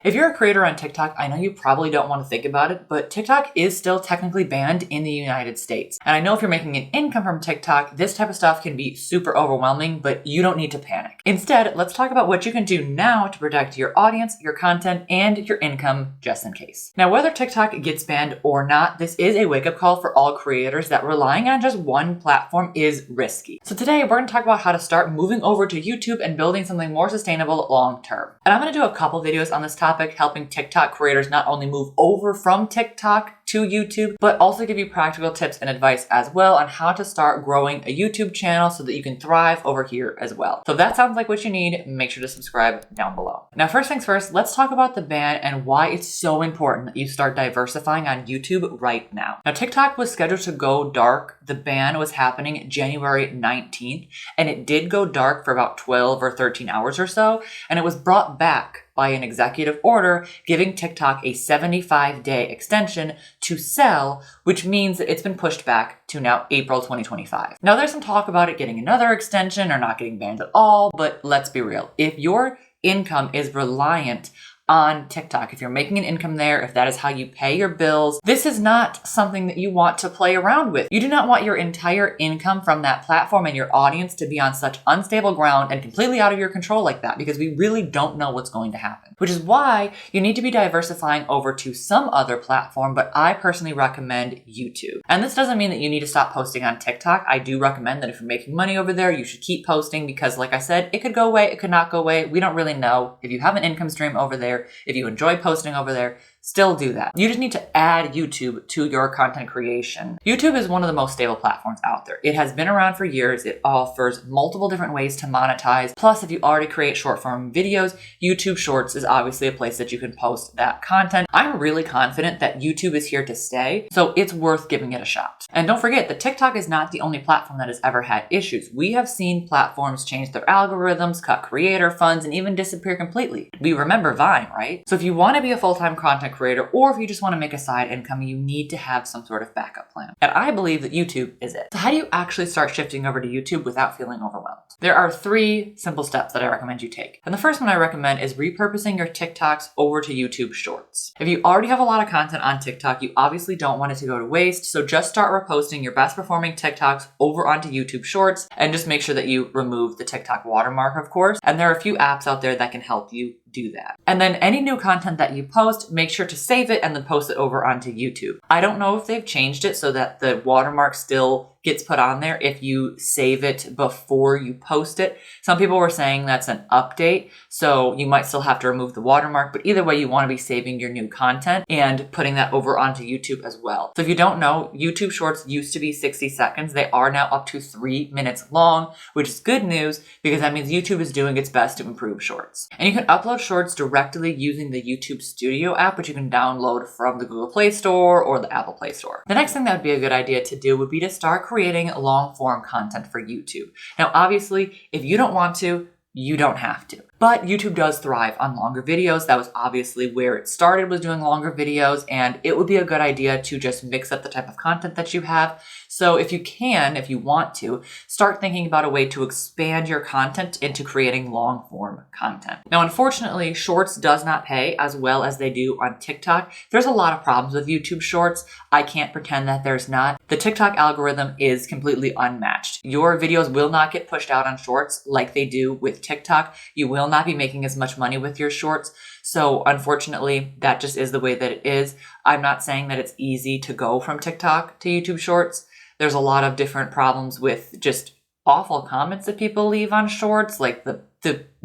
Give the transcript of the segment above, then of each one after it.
If you're a creator on TikTok, I know you probably don't want to think about it, but TikTok is still technically banned in the United States. And I know if you're making an income from TikTok, this type of stuff can be super overwhelming, but you don't need to panic. Instead, let's talk about what you can do now to protect your audience, your content, and your income just in case. Now, whether TikTok gets banned or not, this is a wake-up call for all creators that relying on just one platform is risky. So today, we're going to talk about how to start moving over to YouTube and building something more sustainable long-term. And I'm going to do a couple videos on this topic, helping TikTok creators not only move over from TikTok to YouTube, but also give you practical tips and advice as well on how to start growing a YouTube channel so that you can thrive over here as well. So if that sounds like what you need, make sure to subscribe down below. Now, first things first, let's talk about the ban and why it's so important that you start diversifying on YouTube right now. Now, TikTok was scheduled to go dark. The ban was happening January 19th, and it did go dark for about 12 or 13 hours or so, and it was brought back by an executive order giving TikTok a 75-day extension to sell, which means that it's been pushed back to now April 2025. Now, there's some talk about it getting another extension or not getting banned at all, but let's be real. If your income is reliant on TikTok, if you're making an income there, if that is how you pay your bills, this is not something that you want to play around with. You do not want your entire income from that platform and your audience to be on such unstable ground and completely out of your control like that, because we really don't know what's going to happen. Which is why you need to be diversifying over to some other platform, but I personally recommend YouTube. And this doesn't mean that you need to stop posting on TikTok. I do recommend that if you're making money over there, you should keep posting because, like I said, it could go away, it could not go away. We don't really know. If you have an income stream over there, if you enjoy posting over there, still do that. You just need to add YouTube to your content creation. YouTube is one of the most stable platforms out there. It has been around for years. It offers multiple different ways to monetize. Plus, if you already create short form videos, YouTube Shorts is obviously a place that you can post that content. I'm really confident that YouTube is here to stay, so it's worth giving it a shot. And don't forget that TikTok is not the only platform that has ever had issues. We have seen platforms change their algorithms, cut creator funds, and even disappear completely. We remember Vine, right? So if you want to be a full-time content creator, or if you just want to make a side income, you need to have some sort of backup plan. And I believe that YouTube is it. So how do you actually start shifting over to YouTube without feeling overwhelmed? There are 3 simple steps that I recommend you take. And the first one I recommend is repurposing your TikToks over to YouTube Shorts. If you already have a lot of content on TikTok, you obviously don't want it to go to waste, so just start reposting your best performing TikToks over onto YouTube Shorts, and just make sure that you remove the TikTok watermark, of course. And there are a few apps out there that can help you do that. And then any new content that you post, make sure to save it and then post it over onto YouTube. I don't know if they've changed it so that the watermark still gets put on there if you save it before you post it. Some people were saying that's an update, so you might still have to remove the watermark, but either way, you want to be saving your new content and putting that over onto YouTube as well. So if you don't know, YouTube Shorts used to be 60 seconds. They are now up to 3 minutes long, which is good news because that means YouTube is doing its best to improve Shorts. And you can upload Shorts directly using the YouTube Studio app, which you can download from the Google Play Store or the Apple Play Store. The next thing that would be a good idea to do would be to start creating long form content for YouTube. Now, obviously, if you don't want to, you don't have to. But YouTube does thrive on longer videos. That was obviously where it started, was doing longer videos, and it would be a good idea to just mix up the type of content that you have. So if you can, if you want to, start thinking about a way to expand your content into creating long form content. Now, unfortunately, Shorts does not pay as well as they do on TikTok. There's a lot of problems with YouTube Shorts. I can't pretend that there's not. The TikTok algorithm is completely unmatched. Your videos will not get pushed out on Shorts like they do with TikTok. You will not be making as much money with your Shorts. So unfortunately, that just is the way that it is. I'm not saying that it's easy to go from TikTok to YouTube Shorts. There's a lot of different problems with just awful comments that people leave on Shorts. Like the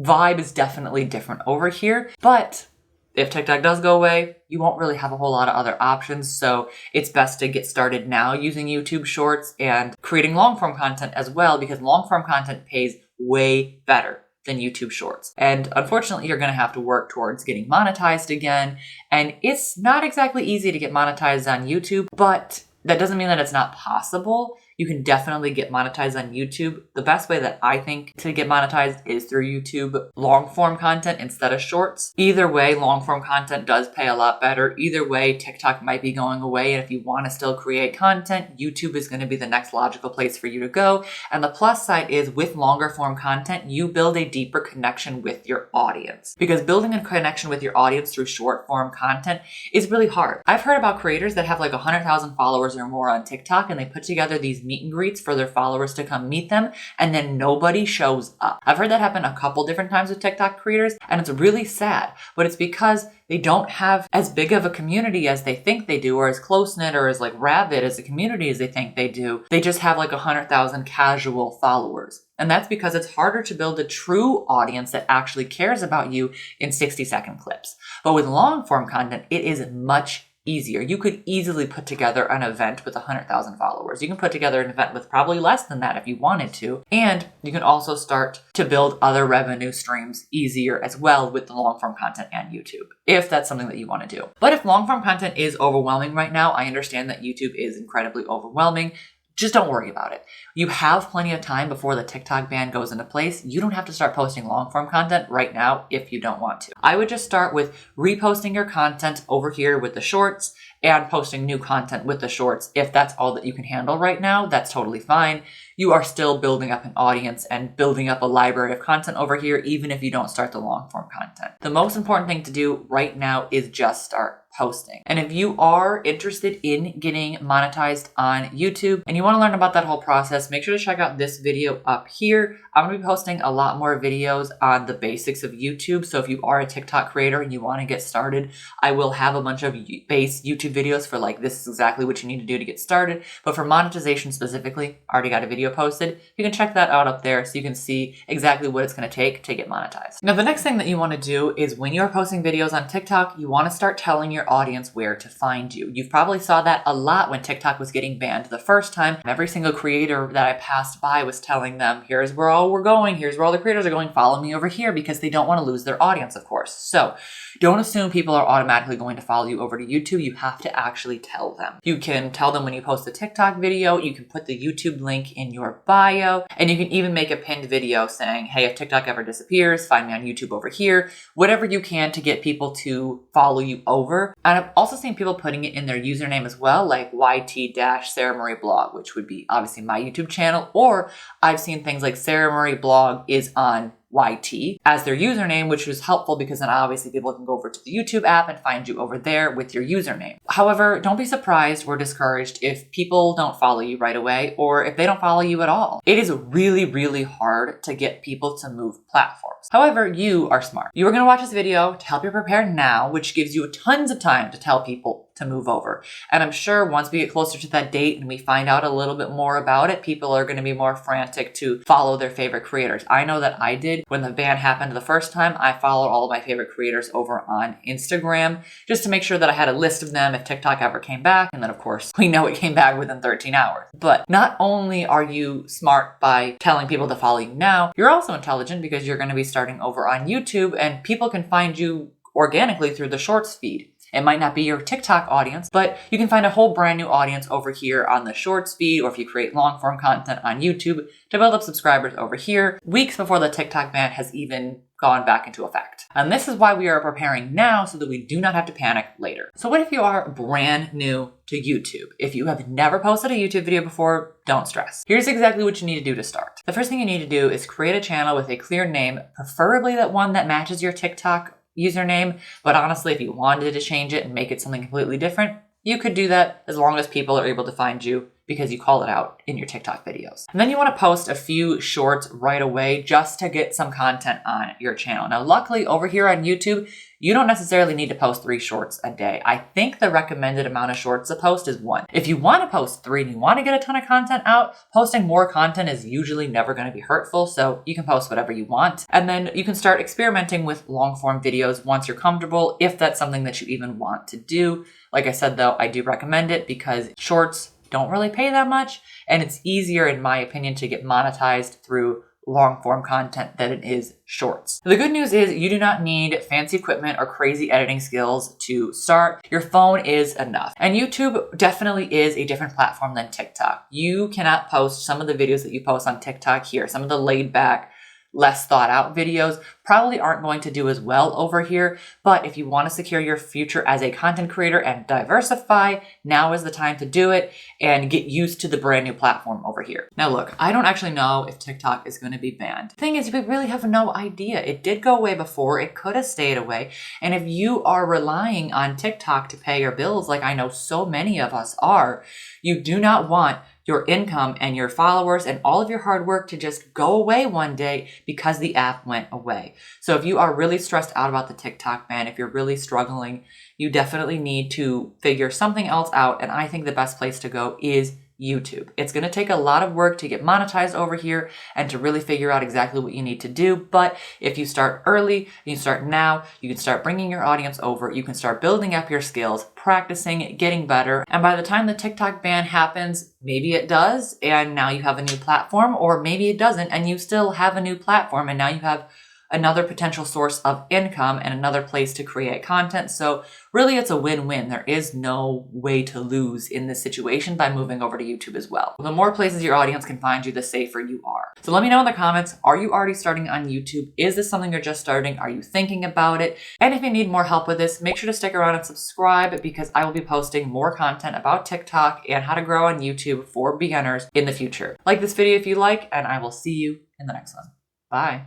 vibe is definitely different over here. But if TikTok does go away, you won't really have a whole lot of other options. So it's best to get started now using YouTube Shorts and creating long form content as well, because long form content pays way better than YouTube Shorts. And unfortunately, you're going to have to work towards getting monetized again. And it's not exactly easy to get monetized on YouTube, but that doesn't mean that it's not possible. you can definitely get monetized on YouTube. The best way that I think to get monetized is through YouTube long form content instead of shorts. Either way, long form content does pay a lot better. Either way, TikTok might be going away, and if you want to still create content, YouTube is going to be the next logical place for you to go. And the plus side is with longer form content, you build a deeper connection with your audience. Because building a connection with your audience through short form content is really hard. I've heard about creators that have like 100,000 followers or more on TikTok, and they put together these meet and greets for their followers to come meet them, and then nobody shows up. I've heard that happen a couple different times with TikTok creators, and it's really sad, but it's because they don't have as big of a community as they think they do, or as close-knit or as like rabid as a community as they think they do. They just have like 100,000 casual followers. And that's because it's harder to build a true audience that actually cares about you in 60-second clips. But with long-form content, it is much easier. You could easily put together an event with 100,000 followers. You can put together an event with probably less than that if you wanted to. And you can also start to build other revenue streams easier as well with the long form content and YouTube, if that's something that you want to do. But if long form content is overwhelming right now, I understand that YouTube is incredibly overwhelming. Just don't worry about it. You have plenty of time before the TikTok ban goes into place. You don't have to start posting long form content right now if you don't want to. I would just start with reposting your content over here with the shorts and posting new content with the shorts. If that's all that you can handle right now, that's totally fine. You are still building up an audience and building up a library of content over here, even if you don't start the long form content. The most important thing to do right now is just start posting. And if you are interested in getting monetized on YouTube and you want to learn about that whole process, make sure to check out this video up here. I'm going to be posting a lot more videos on the basics of YouTube. So if you are a TikTok creator and you want to get started, I will have a bunch of base YouTube videos for like, this is exactly what you need to do to get started. But for monetization specifically, I already got a video posted. You can check that out up there so you can see exactly what it's going to take to get monetized. Now, the next thing that you want to do is when you're posting videos on TikTok, you want to start telling your audience where to find you. You've probably saw that a lot when TikTok was getting banned the first time. Every single creator that I passed by was telling them, here's where all we're going, here's where all the creators are going, follow me over here, because they don't want to lose their audience, of course. So don't assume people are automatically going to follow you over to YouTube. You have to actually tell them. You can tell them when you post a TikTok video, you can put the YouTube link in your bio, and you can even make a pinned video saying, hey, if TikTok ever disappears, find me on YouTube over here. Whatever you can to get people to follow you over. And I've also seen people putting it in their username as well, like YT-Sarah Marie Blog, which would be obviously my YouTube channel, or I've seen things like Sarah Marie Blog is on YT as their username, which is helpful because then obviously people can go over to the YouTube app and find you over there with your username. However, don't be surprised or discouraged if people don't follow you right away or if they don't follow you at all. It is really, really hard to get people to move platforms. However, you are smart. You are going to watch this video to help you prepare now, which gives you tons of time to tell people to move over. And I'm sure once we get closer to that date and we find out a little bit more about it, people are going to be more frantic to follow their favorite creators. I know that I did when the ban happened the first time. I followed all of my favorite creators over on Instagram just to make sure that I had a list of them if TikTok ever came back. And then of course, we know it came back within 13 hours. But not only are you smart by telling people to follow you now, you're also intelligent because you're going to be starting over on YouTube and people can find you organically through the Shorts feed. It might not be your TikTok audience, but you can find a whole brand new audience over here on the Shorts feed, or if you create long form content on YouTube to build up subscribers over here, weeks before the TikTok ban has even gone back into effect. And this is why we are preparing now so that we do not have to panic later. So what if you are brand new to YouTube? If you have never posted a YouTube video before, don't stress. Here's exactly what you need to do to start. The first thing you need to do is create a channel with a clear name, preferably that one that matches your TikTok username. But honestly, if you wanted to change it and make it something completely different, you could do that as long as people are able to find you because you call it out in your TikTok videos. And then you want to post a few shorts right away just to get some content on your channel. Now, luckily over here on YouTube, you don't necessarily need to post 3 shorts a day. I think the recommended amount of shorts to post is 1. If you want to post 3 and you want to get a ton of content out, posting more content is usually never going to be hurtful, so you can post whatever you want. And then you can start experimenting with long form videos once you're comfortable, if that's something that you even want to do. Like I said though, I do recommend it because shorts don't really pay that much, and it's easier, in my opinion, to get monetized through long form content than it is shorts. The good news is you do not need fancy equipment or crazy editing skills to start. Your phone is enough. And YouTube definitely is a different platform than TikTok. You cannot post some of the videos that you post on TikTok here. Some of the laid back, less thought out videos probably aren't going to do as well over here. But if you want to secure your future as a content creator and diversify, now is the time to do it and get used to the brand new platform over here. Now look, I don't actually know if TikTok is going to be banned. The thing is, we really have no idea. It did go away before, it could have stayed away. And if you are relying on TikTok to pay your bills, like I know so many of us are, you do not want your income and your followers and all of your hard work to just go away one day because the app went away. So if you are really stressed out about the TikTok ban, if you're really struggling, you definitely need to figure something else out. And I think the best place to go is YouTube. It's going to take a lot of work to get monetized over here and to really figure out exactly what you need to do. But if you start early, you start now, you can start bringing your audience over, you can start building up your skills, practicing, getting better. And by the time the TikTok ban happens, maybe it does, and now you have a new platform, or maybe it doesn't, and you still have a new platform, and now you have another potential source of income and another place to create content. So really it's a win-win. There is no way to lose in this situation by moving over to YouTube as well. The more places your audience can find you, the safer you are. So let me know in the comments, are you already starting on YouTube? Is this something you're just starting? Are you thinking about it? And if you need more help with this, make sure to stick around and subscribe because I will be posting more content about TikTok and how to grow on YouTube for beginners in the future. Like this video if you like, and I will see you in the next one. Bye.